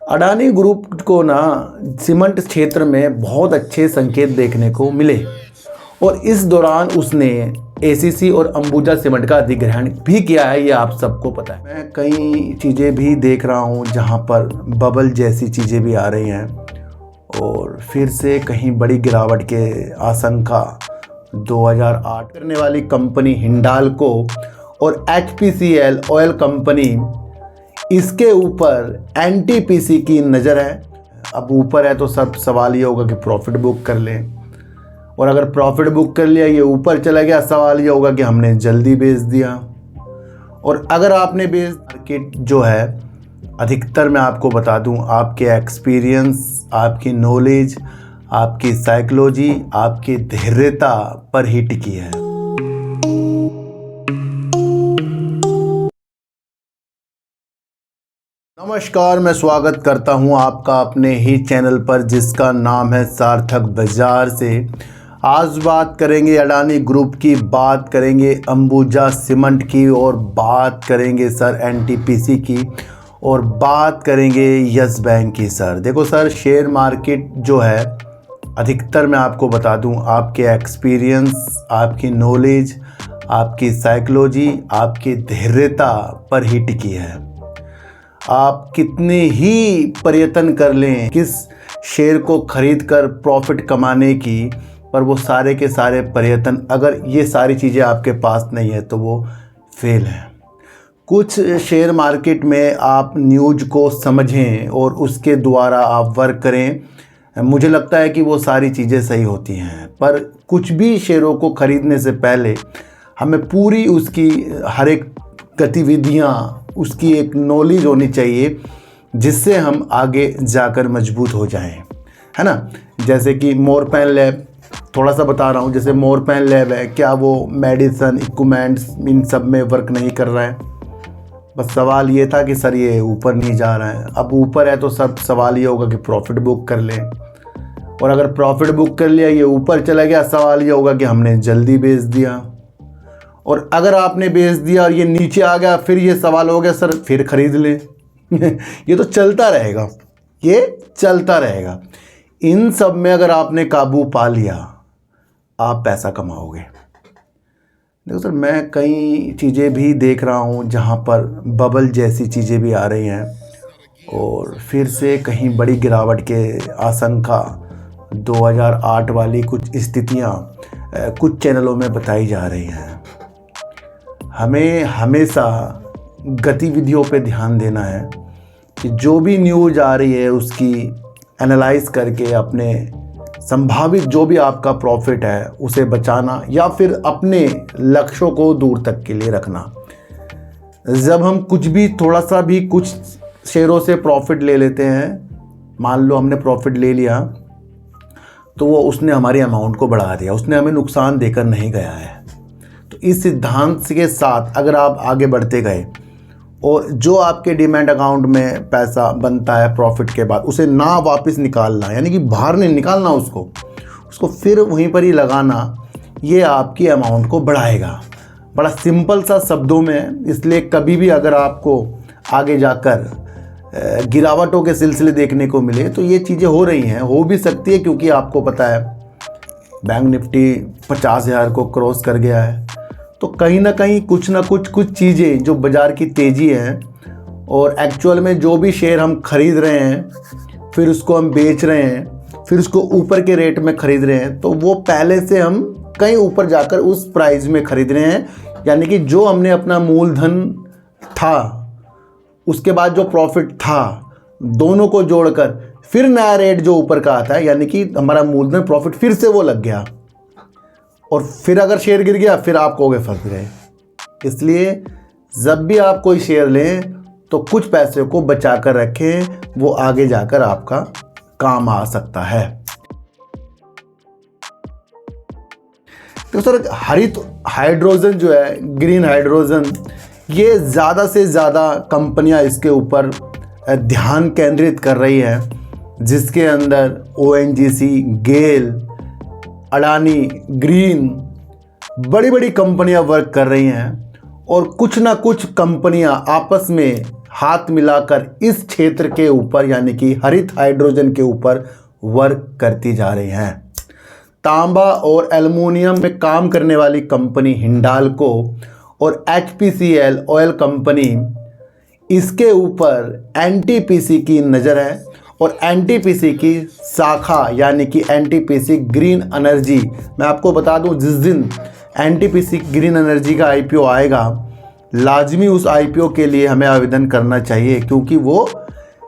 Adani group को ना cement क्षेत्र में बहुत अच्छे संकेत देखने को मिले और इस दौरान उसने एसीसी और अंबुजा सीमेंट का अधिग्रहण भी किया है। ये आप सबको पता है। मैं कई चीज़ें भी देख रहा हूँ जहाँ पर बबल जैसी चीज़ें भी आ रही हैं और फिर से कहीं बड़ी गिरावट के आशंका 2008 करने वाली कंपनी हिंडाल्को और एचपीसीएल ऑयल कंपनी, इसके ऊपर एनटीपीसी की नज़र है। अब ऊपर है तो सब सवाल ये होगा कि प्रॉफिट बुक कर लें, और अगर प्रॉफिट बुक कर लिया, ये ऊपर चला गया, सवाल ये होगा कि हमने जल्दी बेच दिया। और अगर आपने बेच, मार्केट जो है अधिकतर मैं आपको बता दूं, आपके एक्सपीरियंस, आपकी नॉलेज, आपकी साइकोलॉजी, आपकी धैर्यता पर ही टिकी है। नमस्कार, मैं स्वागत करता हूं आपका अपने ही चैनल पर जिसका नाम है सार्थक बाजार से। आज बात करेंगे अडानी ग्रुप की, बात करेंगे अंबुजा सीमेंट की, और बात करेंगे सर एनटीपीसी की, और बात करेंगे यस बैंक की। सर देखो सर, शेयर मार्केट जो है अधिकतर मैं आपको बता दूं, आपके एक्सपीरियंस, आपकी नॉलेज, आपकी साइकोलॉजी, आपकी धैर्यता पर ही टिकी है। आप कितने ही प्रयत्न कर लें किस शेयर को खरीद कर प्रॉफिट कमाने की, पर वो सारे के सारे प्रयत्न, अगर ये सारी चीज़ें आपके पास नहीं है तो वो फेल है। कुछ शेयर मार्केट में आप न्यूज़ को समझें और उसके द्वारा आप वर्क करें, मुझे लगता है कि वो सारी चीज़ें सही होती हैं। पर कुछ भी शेयरों को खरीदने से पहले हमें पूरी उसकी हर एक गतिविधियाँ, उसकी एक नॉलेज होनी चाहिए जिससे हम आगे जाकर मजबूत हो जाएं, है ना। जैसे कि मोरपैन लैब, थोड़ा सा बता रहा हूँ, जैसे मोरपैन लैब है, क्या वो मेडिसन इक्विपमेंट्स इन सब में वर्क नहीं कर रहा है? बस सवाल ये था कि सर ये ऊपर नहीं जा रहा है। अब ऊपर है तो सब सवाल ये होगा कि प्रॉफिट बुक कर लें, और अगर प्रॉफिट बुक कर लिया, ये ऊपर चला गया, सवाल ये होगा कि हमने जल्दी बेच दिया। और अगर आपने बेच दिया और ये नीचे आ गया, फिर ये सवाल हो गया सर फिर खरीद लें। ये तो चलता रहेगा, ये चलता रहेगा। इन सब में अगर आपने काबू पा लिया, आप पैसा कमाओगे। देखो सर, मैं कई चीज़ें भी देख रहा हूँ जहाँ पर बबल जैसी चीज़ें भी आ रही हैं और फिर से कहीं बड़ी गिरावट के आशंका 2008 वाली कुछ स्थितियाँ कुछ चैनलों में बताई जा रही हैं। हमें हमेशा गतिविधियों पे ध्यान देना है कि जो भी न्यूज़ आ रही है उसकी एनालाइज करके अपने संभावित जो भी आपका प्रॉफिट है उसे बचाना, या फिर अपने लक्ष्यों को दूर तक के लिए रखना। जब हम कुछ भी, थोड़ा सा भी कुछ शेयरों से प्रॉफिट ले लेते हैं, मान लो हमने प्रॉफिट ले लिया, तो वो उसने हमारी अमाउंट को बढ़ा दिया, उसने हमें नुकसान देकर नहीं गया है। तो इस सिद्धांत के साथ अगर आप आगे बढ़ते गए और जो आपके डीमैट अकाउंट में पैसा बनता है प्रॉफिट के बाद, उसे ना वापस निकालना, यानी कि बाहर नहीं निकालना, उसको फिर वहीं पर ही लगाना, ये आपकी अमाउंट को बढ़ाएगा। बड़ा सिंपल सा शब्दों में, इसलिए कभी भी अगर आपको आगे जाकर गिरावटों के सिलसिले देखने को मिले, तो ये चीज़ें हो रही हैं, हो भी सकती है, क्योंकि आपको पता है बैंक निफ्टी 50,000 को क्रॉस कर गया है। तो कहीं ना कहीं कुछ ना कुछ चीज़ें जो बाज़ार की तेज़ी हैं, और एक्चुअल में जो भी शेयर हम खरीद रहे हैं, फिर उसको हम बेच रहे हैं, फिर उसको ऊपर के रेट में खरीद रहे हैं, तो वो पहले से हम कहीं ऊपर जाकर उस प्राइस में खरीद रहे हैं। यानी कि जो हमने अपना मूलधन था, उसके बाद जो प्रॉफिट था, दोनों को जोड़कर फिर नया रेट जो ऊपर का आता है, यानी कि हमारा मूलधन प्रॉफिट फिर से वो लग गया, और फिर अगर शेयर गिर गया, फिर आप कहोगे फंस गए। इसलिए जब भी आप कोई शेयर लें तो कुछ पैसे को बचा कर रखें, वो आगे जाकर आपका काम आ सकता है। तो सर, हरित हाइड्रोजन जो है, ग्रीन हाइड्रोजन, ये ज़्यादा से ज़्यादा कंपनियां इसके ऊपर ध्यान केंद्रित कर रही हैं, जिसके अंदर ओएनजीसी, गेल, अडानी, ग्रीन, बड़ी बड़ी कंपनियां वर्क कर रही हैं, और कुछ ना कुछ कंपनियां आपस में हाथ मिलाकर इस क्षेत्र के ऊपर यानी कि हरित हाइड्रोजन के ऊपर वर्क करती जा रही हैं। तांबा और एल्युमिनियम में काम करने वाली कंपनी हिंडाल्को और HPCL ऑयल कंपनी, इसके ऊपर NTPC की नज़र है और NTPC की शाखा यानी कि NTPC ग्रीन एनर्जी। मैं आपको बता दूं, जिस दिन NTPC ग्रीन एनर्जी का IPO आएगा, लाजमी उस IPO के लिए हमें आवेदन करना चाहिए, क्योंकि वो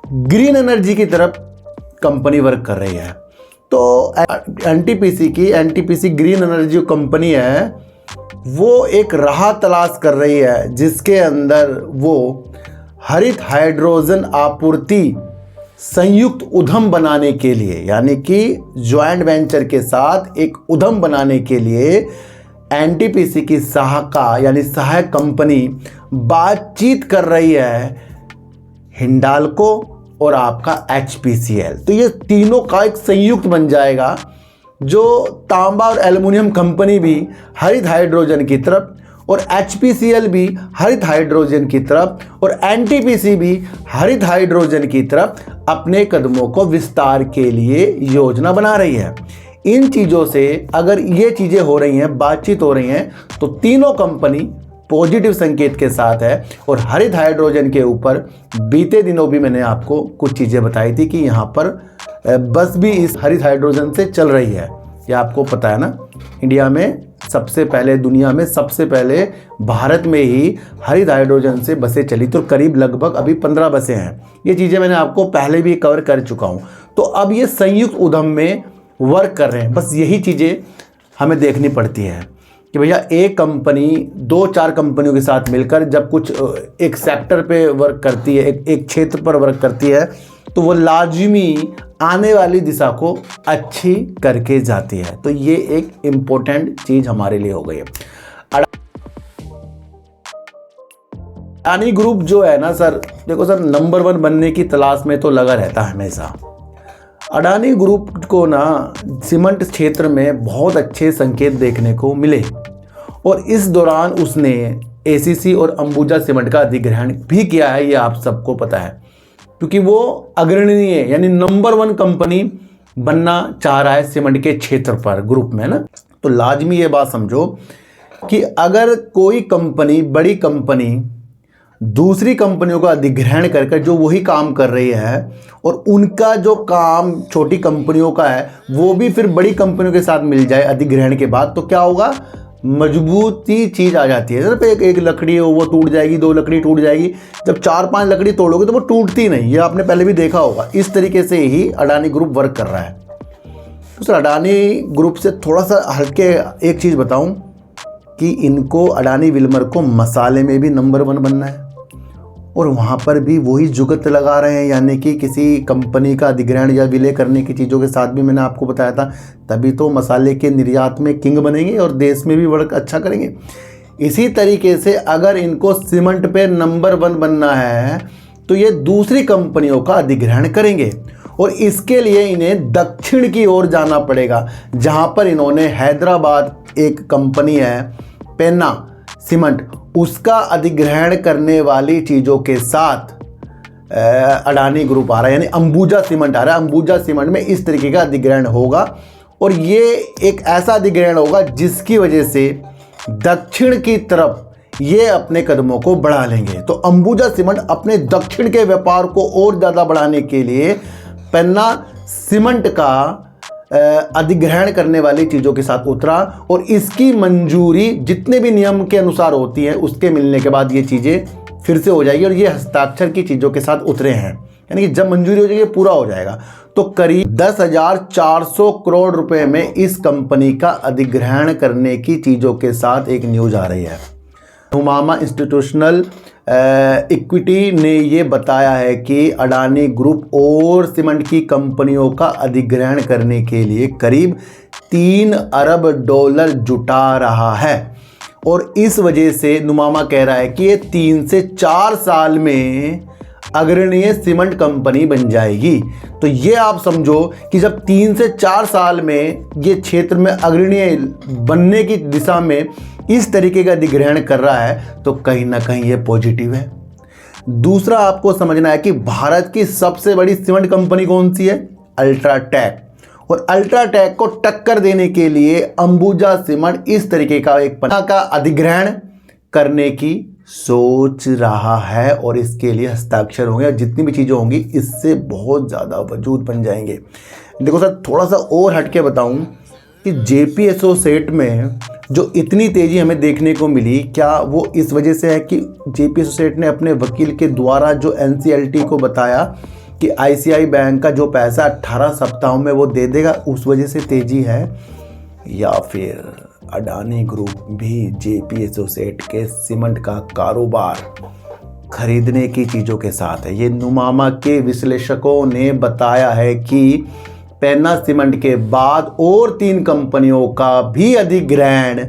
ग्रीन एनर्जी की तरफ कंपनी वर्क कर रही है। तो NTPC ग्रीन एनर्जी कंपनी है, वो एक राह तलाश कर रही है जिसके अंदर वो हरित हाइड्रोजन आपूर्ति संयुक्त उद्यम बनाने के लिए यानी कि ज्वाइंट वेंचर के साथ एक उद्यम बनाने के लिए NTPC की शाखा यानी सहायक कंपनी बातचीत कर रही है हिंडाल्को और आपका HPCL। तो ये तीनों का एक संयुक्त बन जाएगा, जो तांबा और एल्युमिनियम कंपनी भी हरित हाइड्रोजन की तरफ और HPCL भी हरित हाइड्रोजन की तरफ और NTPC भी हरित हाइड्रोजन की तरफ अपने कदमों को विस्तार के लिए योजना बना रही है। इन चीज़ों से अगर ये चीज़ें हो रही हैं, बातचीत हो रही हैं, तो तीनों कंपनी पॉजिटिव संकेत के साथ है। और हरित हाइड्रोजन के ऊपर बीते दिनों भी मैंने आपको कुछ चीज़ें बताई थी कि यहाँ पर बस भी इस हरित हाइड्रोजन से चल रही है। ये आपको पता है ना, इंडिया में सबसे पहले, दुनिया में सबसे पहले भारत में ही हरित हाइड्रोजन से बसें चली, तो करीब लगभग अभी 15 बसें हैं। ये चीज़ें मैंने आपको पहले भी कवर कर चुका हूँ। तो अब ये संयुक्त उद्यम में वर्क कर रहे हैं। बस यही चीज़ें हमें देखनी पड़ती है कि भैया एक कंपनी 2-4 कंपनियों के साथ मिलकर जब कुछ एक सेक्टर पे वर्क करती है, एक क्षेत्र पर वर्क करती है, तो वो लाजमी आने वाली दिशा को अच्छी करके जाती है। तो ये एक इम्पोर्टेंट चीज़ हमारे लिए हो गई है। अडानी ग्रुप जो है ना सर, देखो सर, नंबर 1 बनने की तलाश में तो लगा रहता है हमेशा। अडानी ग्रुप को ना सीमेंट क्षेत्र में बहुत अच्छे संकेत देखने को मिले और इस दौरान उसने ACC और अंबुजा सीमेंट का अधिग्रहण भी किया है। ये आप सबको पता है, क्योंकि वो अग्रणीय यानी नंबर 1 कंपनी बनना चाह रहा है सीमेंट के क्षेत्र पर, ग्रुप में ना। तो लाजमी ये बात समझो कि अगर कोई कंपनी, बड़ी कंपनी दूसरी कंपनियों का अधिग्रहण करके जो वही काम कर रही है और उनका जो काम छोटी कंपनियों का है वो भी फिर बड़ी कंपनियों के साथ मिल जाए अधिग्रहण के बाद, तो क्या होगा, मजबूती चीज़ आ जाती है। सिर्फ एक लकड़ी हो वो टूट जाएगी, 2 लकड़ी टूट जाएगी, जब 4-5 लकड़ी तोड़ोगे तो वो टूटती नहीं। ये आपने पहले भी देखा होगा। इस तरीके से ही अडानी ग्रुप वर्क कर रहा है। तो सर अडानी ग्रुप से थोड़ा सा हल्के एक चीज़ बताऊं कि इनको, अडानी विल्मर को मसाले में भी नंबर 1 बनना है और वहाँ पर भी वही जुगत लगा रहे हैं, यानी कि किसी कंपनी का अधिग्रहण या विलय करने की चीज़ों के साथ भी मैंने आपको बताया था, तभी तो मसाले के निर्यात में किंग बनेंगे और देश में भी वर्क अच्छा करेंगे। इसी तरीके से अगर इनको सीमेंट पे नंबर 1 बनना है तो ये दूसरी कंपनियों का अधिग्रहण करेंगे और इसके लिए इन्हें दक्षिण की ओर जाना पड़ेगा, जहाँ पर इन्होंने हैदराबाद एक कंपनी है पेन्ना सीमेंट, उसका अधिग्रहण करने वाली चीज़ों के साथ अडानी ग्रुप आ रहा है, यानी अंबुजा सीमेंट आ रहा है। अंबुजा सीमेंट में इस तरीके का अधिग्रहण होगा और ये एक ऐसा अधिग्रहण होगा जिसकी वजह से दक्षिण की तरफ ये अपने कदमों को बढ़ा लेंगे। तो अंबुजा सीमेंट अपने दक्षिण के व्यापार को और ज़्यादा बढ़ाने के लिए पेन्ना सीमेंट का अधिग्रहण करने वाली चीज़ों के साथ उतरा और इसकी मंजूरी जितने भी नियम के अनुसार होती है उसके मिलने के बाद ये चीज़ें फिर से हो जाएगी और ये हस्ताक्षर की चीज़ों के साथ उतरे हैं, यानी कि जब मंजूरी हो जाएगी पूरा हो जाएगा। तो करीब 10,400 करोड़ रुपए में इस कंपनी का अधिग्रहण करने की चीज़ों के साथ एक न्यूज़ आ रही है। हुमामा इंस्टीट्यूशनल इक्विटी ने ये बताया है कि अडानी ग्रुप और सीमेंट की कंपनियों का अधिग्रहण करने के लिए करीब $3 अरब जुटा रहा है और इस वजह से नुमामा कह रहा है कि ये 3 से 4 साल में अग्रणीय सीमेंट कंपनी बन जाएगी। तो ये आप समझो कि जब 3 से 4 साल में ये क्षेत्र में अग्रणीय बनने की दिशा में इस तरीके का अधिग्रहण कर रहा है तो कहीं ना कहीं ये पॉजिटिव है। दूसरा आपको समझना है कि भारत की सबसे बड़ी सीमेंट कंपनी कौन सी है? अल्ट्राटेक। और अल्ट्राटेक को टक्कर देने के लिए अंबुजा सीमेंट इस तरीके का एक पन्ना का अधिग्रहण करने की सोच रहा है और इसके लिए हस्ताक्षर होंगे और जितनी भी चीज़ें होंगी इससे बहुत ज़्यादा वजूद बन जाएंगे। देखो सर, थोड़ा सा और हटके बताऊं कि जेपी एसोसिएट में जो इतनी तेज़ी हमें देखने को मिली, क्या वो इस वजह से है कि जेपी एसोसिएट ने अपने वकील के द्वारा जो एनसीएलटी को बताया कि आईसीआई बैंक का जो पैसा 18 सप्ताहों में वो दे देगा, उस वजह से तेज़ी है? या फिर अडानी ग्रुप भी जेपी एसोसिएट के सीमेंट का कारोबार खरीदने की चीज़ों के साथ है? ये नुमामा के विश्लेषकों ने बताया है कि पेन्ना सीमेंट के बाद और 3 कंपनियों का भी अधिग्रहण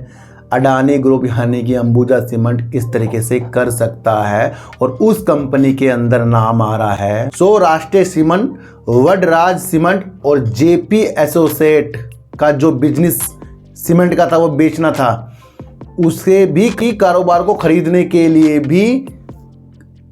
अडानी ग्रुप यानी कि अंबुजा सीमेंट इस तरीके से कर सकता है और उस कंपनी के अंदर नाम आ रहा है सौराष्ट्र सीमेंट, वडराज सीमेंट और जेपी एसोसिएट का जो बिजनेस सीमेंट का था वो बेचना था, उसे भी की कारोबार को खरीदने के लिए भी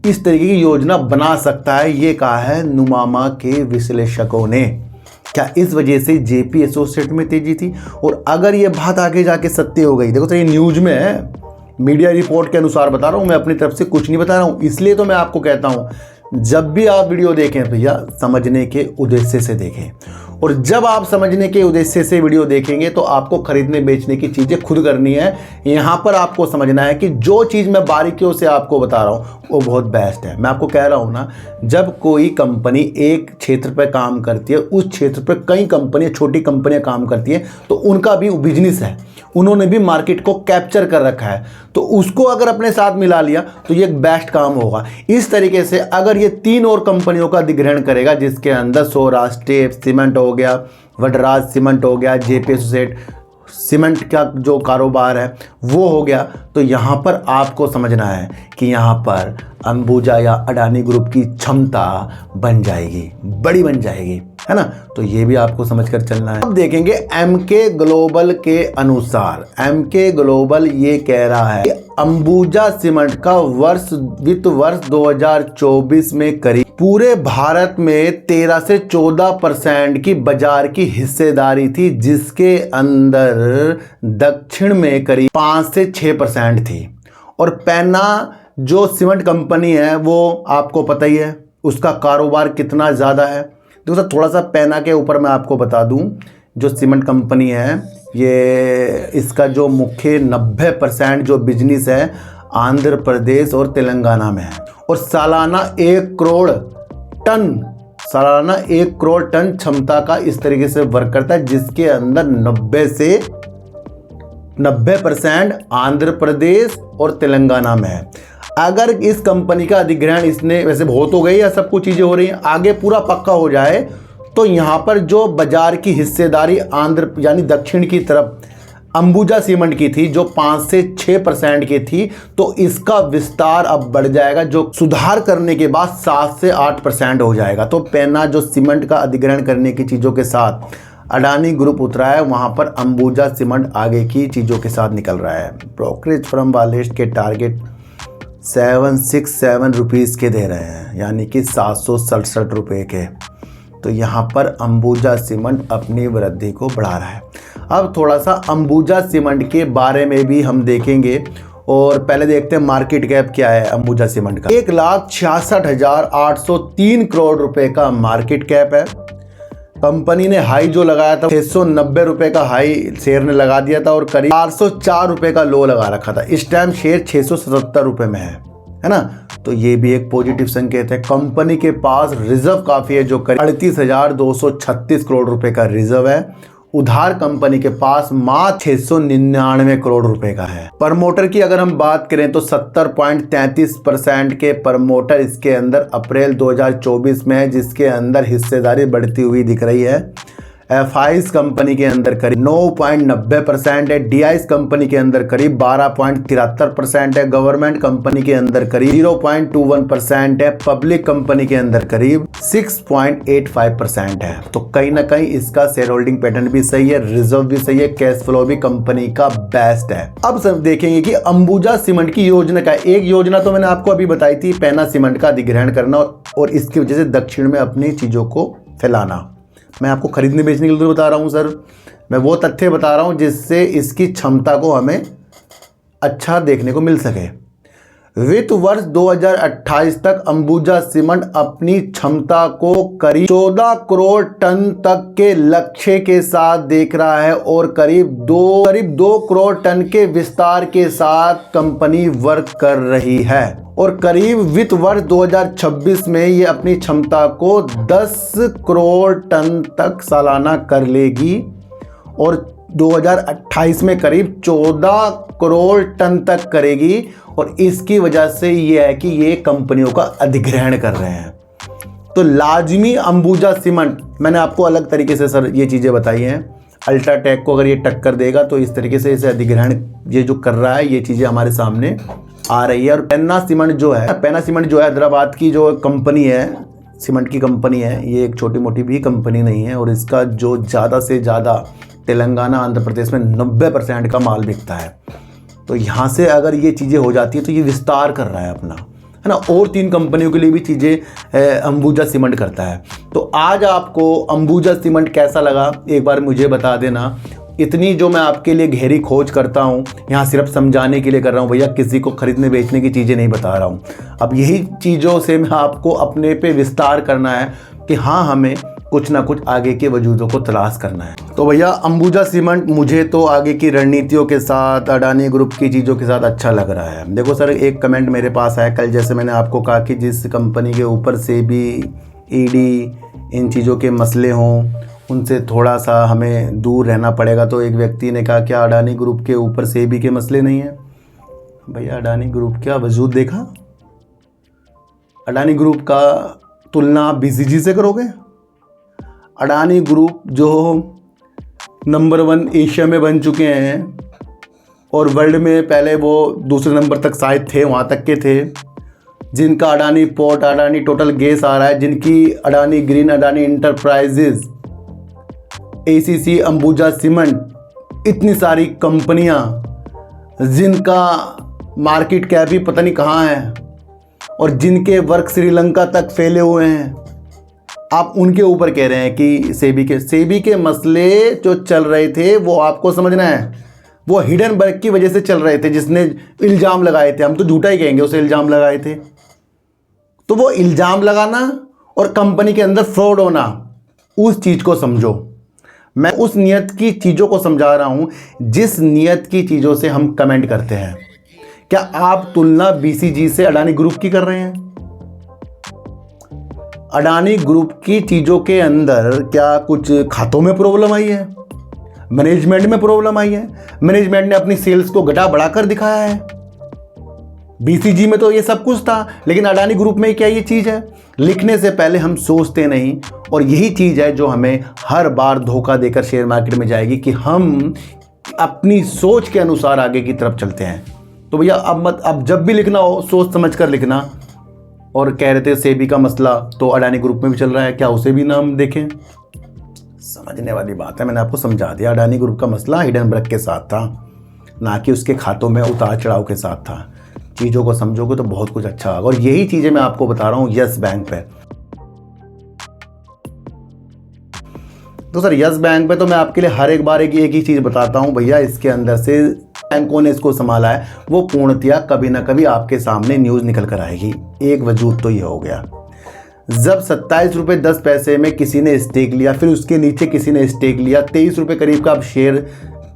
इस तरीके की योजना बना सकता है। ये कहा है नुमामा के विश्लेषकों ने। क्या इस वजह से जेपी एसोसिएट में तेजी थी? और अगर ये बात आगे जाके सत्य हो गई, देखो तो ये न्यूज में है, मीडिया रिपोर्ट के अनुसार बता रहा हूँ, मैं अपनी तरफ से कुछ नहीं बता रहा हूँ। इसलिए तो मैं आपको कहता हूँ जब भी आप वीडियो देखें भैया समझने के उद्देश्य से देखें, और जब आप समझने के उद्देश्य से वीडियो देखेंगे तो आपको खरीदने बेचने की चीज़ें खुद करनी है। यहाँ पर आपको समझना है कि जो चीज़ मैं बारीकियों से आपको बता रहा हूँ वो बहुत बेस्ट है। मैं आपको कह रहा हूँ ना, जब कोई कंपनी एक क्षेत्र पर काम करती है, उस क्षेत्र पर कई कंपनियाँ, छोटी कंपनियाँ काम करती हैं, तो उनका भी बिजनेस है, उन्होंने भी मार्केट को कैप्चर कर रखा है, तो उसको अगर अपने साथ मिला लिया तो ये एक बेस्ट काम होगा। इस तरीके से अगर ये 3 और कंपनियों का अधिग्रहण करेगा, जिसके अंदर सौराष्ट्र सीमेंट हो गया, वडराज सीमेंट हो गया, जेपी एसोसिएट सीमेंट का जो कारोबार है वो हो गया, तो यहाँ पर आपको समझना है कि यहाँ पर अंबुजा या अडानी ग्रुप की क्षमता बन जाएगी, बड़ी बन जाएगी, है ना। तो ये भी आपको समझकर चलना है। अब देखेंगे एमके ग्लोबल के अनुसार, एमके ग्लोबल ये कह रहा है कि अंबुजा सीमेंट का वित्त वर्ष 2024 में करीब पूरे भारत में 13 से 14% की बाजार की हिस्सेदारी थी, जिसके अंदर दक्षिण में करीब 5 से 6% थी। और पेन्ना जो सीमेंट कंपनी है वो आपको पता ही है उसका कारोबार कितना ज़्यादा है। देखो थोड़ा सा पेन्ना के ऊपर मैं आपको बता दूं, जो सीमेंट कंपनी है ये इसका जो मुख्य 90% जो बिजनेस है आंध्र प्रदेश और तेलंगाना में है, और सालाना 1 करोड़ टन क्षमता का इस तरीके से वर्क करता है, जिसके अंदर 90% आंध्र प्रदेश और तेलंगाना में है। अगर इस कंपनी का अधिग्रहण इसने वैसे बहुत हो गई या सब कुछ चीज़ें हो रही हैं, आगे पूरा पक्का हो जाए तो यहाँ पर जो बाजार की हिस्सेदारी आंध्र यानी दक्षिण की तरफ अंबुजा सीमेंट की थी, जो 5 से 6% की थी, तो इसका विस्तार अब बढ़ जाएगा, जो सुधार करने के बाद 7 से 8% हो जाएगा। तो पेन्ना जो सीमेंट का अधिग्रहण करने की चीज़ों के साथ अडानी ग्रुप उतरा है, वहाँ पर अंबुजा सीमेंट आगे की चीज़ों के साथ निकल रहा है। ब्रोकरेज फर्म वाले के टारगेट 767 रुपीज़ के दे रहे हैं, यानी कि 767 रुपये के। तो यहाँ पर अंबुजा सीमेंट अपनी वृद्धि को बढ़ा रहा है। अब थोड़ा सा अंबुजा सीमेंट के बारे में भी हम देखेंगे, और पहले देखते हैं मार्केट कैप क्या है अंबुजा सीमेंट का। 1,66,803 करोड़ रुपए का मार्केट कैप है। कंपनी ने हाई जो लगाया था 690 रुपये का हाई शेयर ने लगा दिया था, और करीब 404 रुपये का लो लगा रखा था। इस टाइम शेयर 677 रुपये में है ना। तो ये भी एक पॉजिटिव संकेत है। कंपनी के पास रिजर्व काफ़ी है, जो करीब 38,236 करोड़ रुपए का रिजर्व है। उधार कंपनी के पास मात्र 699 करोड़ रुपए का है। प्रमोटर की अगर हम बात करें तो 70.33% के प्रमोटर इसके अंदर अप्रैल 2024 में है, जिसके अंदर हिस्सेदारी बढ़ती हुई दिख रही है। एफआईस कंपनी के अंदर करीब 9.90% है, डीआईस कंपनी के अंदर करीब 12.73% है, गवर्नमेंट कंपनी के अंदर करीब 0.21% है, पब्लिक कंपनी के अंदर करीब 6.85% है। तो कहीं ना कहीं इसका शेयर होल्डिंग पैटर्न भी सही है, रिजर्व भी सही है, कैश फ्लो भी कंपनी का बेस्ट है। अब सब देखेंगे कि अंबुजा सीमेंट की योजना का, एक योजना तो मैंने आपको अभी बताई थी, पैना सीमेंट का अधिग्रहण करना और इसकी वजह से दक्षिण में अपनी चीजों को फैलाना। मैं आपको खरीदने बेचने के लिए बता रहा हूं सर, मैं वो तथ्य बता रहा हूं जिससे इसकी क्षमता को हमें अच्छा देखने को मिल सके। वित्त वर्ष 2028 तक अंबुजा सीमेंट अपनी क्षमता को करीब 14 करोड़ टन तक के लक्ष्य के साथ देख रहा है और करीब 2 करोड़ टन के विस्तार के साथ कंपनी वर्क कर रही है और करीब वित्त वर्ष 2026 में ये अपनी क्षमता को 10 करोड़ टन तक सालाना कर लेगी और 2028 में करीब 14 करोड़ टन तक करेगी। और इसकी वजह से ये है कि ये कंपनियों का अधिग्रहण कर रहे हैं। तो लाजमी अंबुजा सीमेंट, मैंने आपको अलग तरीके से सर ये चीज़ें बताई हैं, अल्ट्राटेक को अगर ये टक्कर देगा तो इस तरीके से इसे अधिग्रहण ये जो कर रहा है, ये चीज़ें हमारे सामने आ रही है। और पैना सीमेंट जो है हैदराबाद की जो कंपनी है, सीमेंट की कंपनी है, ये एक छोटी मोटी भी कंपनी नहीं है और इसका जो ज़्यादा से ज़्यादा तेलंगाना आंध्र प्रदेश में 90% का माल बिकता है। तो यहाँ से अगर ये चीज़ें हो जाती है तो ये विस्तार कर रहा है अपना, है ना, और 3 कंपनियों के लिए भी चीज़ें अंबुजा सीमेंट करता है। तो आज आपको अंबुजा सीमेंट कैसा लगा एक बार मुझे बता देना। इतनी जो मैं आपके लिए गहरी खोज करता हूँ यहाँ सिर्फ समझाने के लिए कर रहा हूँ भैया, किसी को खरीदने बेचने की चीज़ें नहीं बता रहा हूँ। अब यही चीज़ों से मैं आपको अपने पे विस्तार करना है कि हाँ, हमें कुछ ना कुछ आगे के वजूदों को तलाश करना है। तो भैया अंबुजा सीमेंट मुझे तो आगे की रणनीतियों के साथ, अडानी ग्रुप की चीज़ों के साथ अच्छा लग रहा है। देखो सर, एक कमेंट मेरे पास आया कल, जैसे मैंने आपको कहा कि जिस कंपनी के ऊपर से भी ईडी इन चीज़ों के मसले हों उनसे थोड़ा सा हमें दूर रहना पड़ेगा। तो एक व्यक्ति ने कहा क्या अडानी ग्रुप के ऊपर से भी के मसले नहीं हैं? भैया अडानी ग्रुप क्या वजूद देखा? अडानी ग्रुप का तुलना आप बीसीजी से करोगे? अडानी ग्रुप जो नंबर 1 एशिया में बन चुके हैं और वर्ल्ड में पहले वो दूसरे नंबर तक शायद थे, वहाँ तक के थे, जिनका Adani port, Adani Total Gas आ रहा है, जिनकी Adani Green, Adani Enterprises, ACC, Ambuja Cement, इतनी सारी कंपनियां जिनका मार्केट कैप भी पता नहीं कहाँ है और जिनके वर्क श्रीलंका तक फैले हुए हैं, आप उनके ऊपर कह रहे हैं कि सेबी के मसले जो चल रहे थे वो आपको समझना है, वो हिडनबर्ग की वजह से चल रहे थे, जिसने इल्ज़ाम लगाए थे, हम तो झूठा ही कहेंगे, उसे इल्ज़ाम लगाए थे। तो वो इल्ज़ाम लगाना और कंपनी के अंदर फ्रॉड होना, उस चीज़ को समझो। मैं उस नियत की चीज़ों को समझा रहा हूं जिस नियत की चीज़ों से हम कमेंट करते हैं। क्या आप तुलना बीसीजी से अडानी ग्रुप की कर रहे हैं? अडानी ग्रुप की चीज़ों के अंदर क्या कुछ खातों में प्रॉब्लम आई है? मैनेजमेंट में प्रॉब्लम आई है? मैनेजमेंट ने अपनी सेल्स को घटा बढ़ाकर दिखाया है? बीसीजी में तो ये सब कुछ था, लेकिन अडानी ग्रुप में क्या ये चीज़ है? लिखने से पहले हम सोचते नहीं, और यही चीज़ है जो हमें हर बार धोखा देकर शेयर मार्केट में जाएगी कि हम अपनी सोच के अनुसार आगे की तरफ चलते हैं। तो भैया अब जब भी लिखना हो सोच समझ कर लिखना। और कह रहे थे सेबी का मसला तो अडानी ग्रुप में भी चल रहा है, क्या उसे भी नाम देखें? समझने वाली बात है, मैंने आपको समझा दिया। अडानी ग्रुप का मसला हिडनबर्ग के साथ था, ना कि उसके खातों में उतार चढ़ाव के साथ था। चीज़ों को समझोगे तो बहुत कुछ अच्छा होगा, और यही चीज़ें मैं आपको बता रहा हूँ यस बैंक पे। तो सर यस बैंक पे तो मैं आपके लिए हर एक बार एक ही चीज़ बताता हूँ भैया, इसके अंदर से बैंकों ने इसको संभाला है, वो पूर्णतया कभी ना कभी आपके सामने न्यूज़ निकल कर आएगी। एक वजूद तो ये हो गया, जब 27 रुपये 10 पैसे में किसी ने स्टेक लिया, फिर उसके नीचे किसी ने स्टेक लिया, 23 रुपये करीब का अब शेयर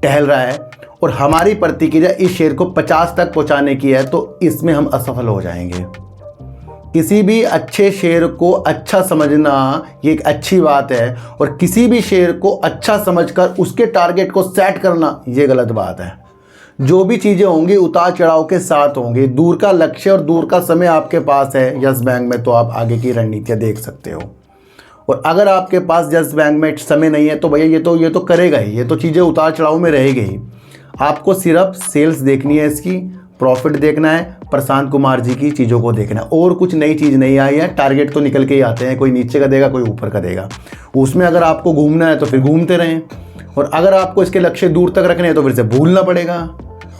टहल रहा है, और हमारी प्रतिक्रिया इस शेयर को 50 तक पहुंचाने की है, तो इसमें हम असफल हो जाएंगे। किसी भी अच्छे शेयर को अच्छा समझना ये एक अच्छी बात है, और किसी भी शेयर को अच्छा समझकर उसके टारगेट को सेट करना ये गलत बात है। जो भी चीज़ें होंगी उतार चढ़ाव के साथ होंगी। दूर का लक्ष्य और दूर का समय आपके पास है यस बैंक में, तो आप आगे की रणनीतियाँ देख सकते हो। और अगर आपके पास यस बैंक में समय नहीं है तो भैया ये तो करेगा ही, ये तो चीज़ें उतार चढ़ाव में रहेगी ही। आपको सिर्फ सेल्स देखनी है, इसकी प्रॉफिट देखना है, प्रशांत कुमार जी की चीज़ों को देखना है, और कुछ नई चीज़ नहीं आई है। टारगेट तो निकल के ही आते हैं, कोई नीचे का देगा कोई ऊपर का देगा, उसमें अगर आपको घूमना है तो फिर घूमते रहें, और अगर आपको इसके लक्ष्य दूर तक रखने हैं तो फिर से भूलना पड़ेगा।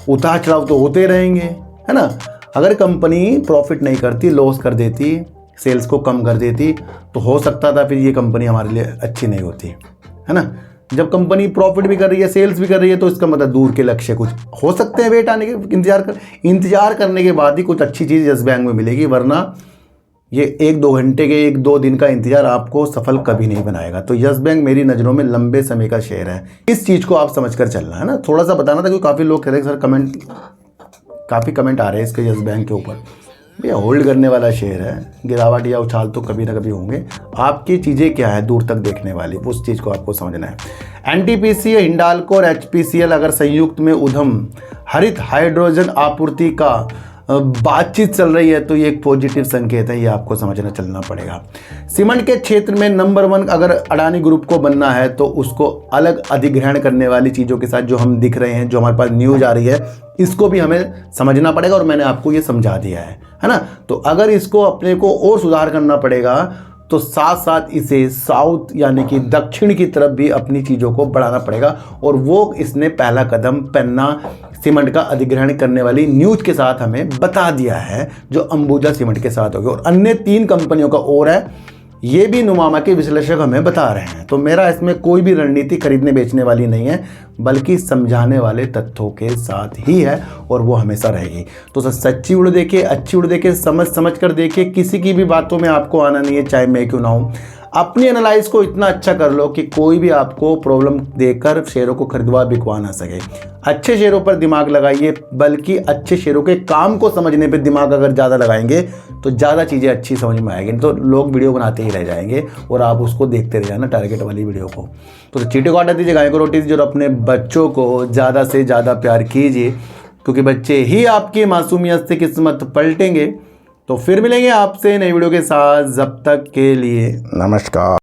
उतार चढ़ाव तो होते रहेंगे, है ना। अगर कंपनी प्रॉफिट नहीं करती, लॉस कर देती, सेल्स को कम कर देती, तो हो सकता था फिर ये कंपनी हमारे लिए अच्छी नहीं होती, है ना। जब कंपनी प्रॉफिट भी कर रही है, सेल्स भी कर रही है, तो इसका मतलब दूर के लक्ष्य कुछ हो सकते हैं, वेट आने के इंतजार करने के बाद ही कुछ अच्छी चीज़ यस बैंक में मिलेगी, वरना ये 1-2 घंटे के 1-2 दिन का इंतजार आपको सफल कभी नहीं बनाएगा। तो यस बैंक मेरी नज़रों में लंबे समय का शेयर है, इस चीज़ को आप समझ कर चलना, है ना। थोड़ा सा बताना था क्योंकि काफ़ी लोग कह रहे हैं सर काफ़ी कमेंट आ रहे हैं इसके यस बैंक के ऊपर। भैया होल्ड करने वाला शेयर है, गिरावट या उछाल तो कभी ना कभी होंगे। आपकी चीज़ें क्या है दूर तक देखने वाली, उस चीज़ को आपको समझना है। एनटीपीसी, हिंडाल्को और एचपीसीएल अगर संयुक्त में उद्यम हरित हाइड्रोजन आपूर्ति का बातचीत चल रही है तो ये एक पॉजिटिव संकेत है, ये आपको समझना चलना पड़ेगा। सीमेंट के क्षेत्र में नंबर 1 अगर अडानी ग्रुप को बनना है तो उसको अलग अधिग्रहण करने वाली चीज़ों के साथ जो हम दिख रहे हैं, जो हमारे पास न्यूज आ रही है, इसको भी हमें समझना पड़ेगा, और मैंने आपको ये समझा दिया है ना। तो अगर इसको अपने को और सुधार करना पड़ेगा तो साथ साथ इसे साउथ यानी कि दक्षिण की तरफ भी अपनी चीज़ों को बढ़ाना पड़ेगा, और वो इसने पहला कदम पन्ना सीमेंट का अधिग्रहण करने वाली न्यूज के साथ हमें बता दिया है, जो अंबुजा सीमेंट के साथ होगी, और अन्य 3 कंपनियों का और है, ये भी नुमामा के विश्लेषक हमें बता रहे हैं। तो मेरा इसमें कोई भी रणनीति खरीदने बेचने वाली नहीं है, बल्कि समझाने वाले तथ्यों के साथ ही है, और वो हमेशा रहेगी। तो सच्ची उड़ देखिए, अच्छी उड़ देखिए, समझ कर देखिए, किसी की भी बातों में आपको आना नहीं है, चाहे मैं क्यों ना हूँ। अपनी एनालाइज को इतना अच्छा कर लो कि कोई भी आपको प्रॉब्लम देकर शेयरों को खरीदवा बिकवा ना सके। अच्छे शेयरों पर दिमाग लगाइए, बल्कि अच्छे शेयरों के काम को समझने पे दिमाग अगर ज़्यादा लगाएंगे तो ज़्यादा चीज़ें अच्छी समझ में आएंगी। तो लोग वीडियो बनाते ही रह जाएंगे और आप उसको देखते रह जाना, टारगेट वाली वीडियो को। तो चीटी को हटा दीजिए, गाय को रोटी दीजिए, और अपने बच्चों को ज़्यादा से ज़्यादा प्यार कीजिए, क्योंकि बच्चे ही आपकी मासूमियत से किस्मत पलटेंगे। तो फिर मिलेंगे आपसे नई वीडियो के साथ, जब तक के लिए नमस्कार।